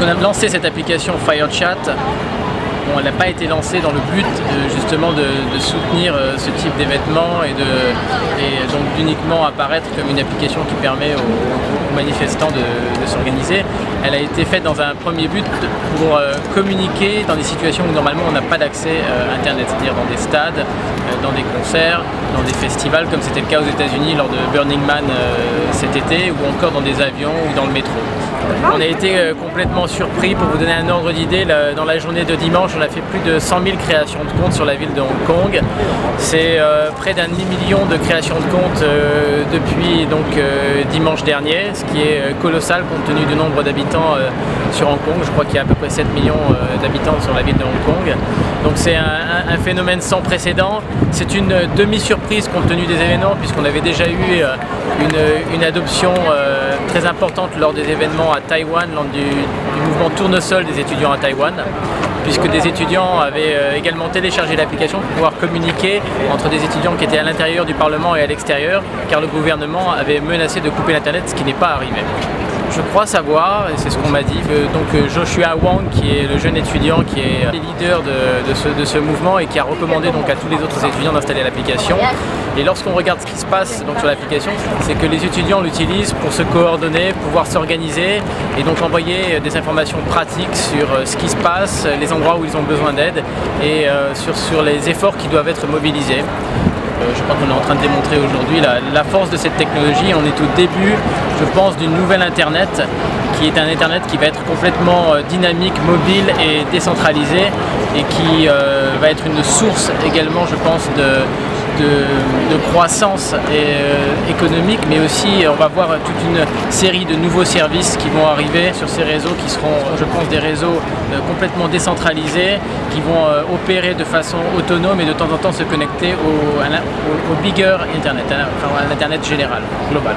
Lorsqu'on a lancé cette application FireChat, bon, elle n'a pas été lancée dans le but justement de soutenir ce type d'événement et donc d'uniquement apparaître comme une application qui permet aux manifestants de s'organiser. Elle a été faite dans un premier but pour communiquer dans des situations où normalement on n'a pas d'accès Internet, c'est-à-dire dans des stades, dans des concerts, dans des festivals comme c'était le cas aux États-Unis lors de Burning Man cet été, ou encore dans des avions ou dans le métro. On a été complètement surpris. Pour vous donner un ordre d'idée, dans la journée de dimanche, on a fait plus de 100 000 créations de comptes sur la ville de Hong Kong. C'est près d'un demi-million de créations de comptes depuis dimanche dernier, ce qui est colossal compte tenu du nombre d'habitants sur Hong Kong. Je crois qu'il y a à peu près 7 millions d'habitants sur la ville de Hong Kong. Donc c'est un phénomène sans précédent. C'est une demi-surprise compte tenu des événements, puisqu'on avait déjà eu une adoption très importante lors des événements à Taïwan, lors du mouvement tournesol des étudiants à Taïwan, puisque des étudiants avaient également téléchargé l'application pour pouvoir communiquer entre des étudiants qui étaient à l'intérieur du Parlement et à l'extérieur, car le gouvernement avait menacé de couper l'Internet, ce qui n'est pas arrivé. Je crois savoir, et c'est ce qu'on m'a dit, que Joshua Wong, qui est le jeune étudiant qui est le leader de ce mouvement et qui a recommandé donc à tous les autres étudiants d'installer l'application. Et lorsqu'on regarde ce qui se passe donc sur l'application, c'est que les étudiants l'utilisent pour se coordonner, pouvoir s'organiser et donc envoyer des informations pratiques sur ce qui se passe, les endroits où ils ont besoin d'aide et sur les efforts qui doivent être mobilisés. Je crois qu'on est en train de démontrer aujourd'hui la force de cette technologie. On est au début, je pense, d'une nouvelle Internet qui est un Internet qui va être complètement dynamique, mobile et décentralisé et qui va être une source également, je pense, de croissance économique, mais aussi on va voir toute une série de nouveaux services qui vont arriver sur ces réseaux qui seront, je pense, des réseaux complètement décentralisés, qui vont opérer de façon autonome et de temps en temps se connecter au bigger Internet, enfin à l'Internet général, global.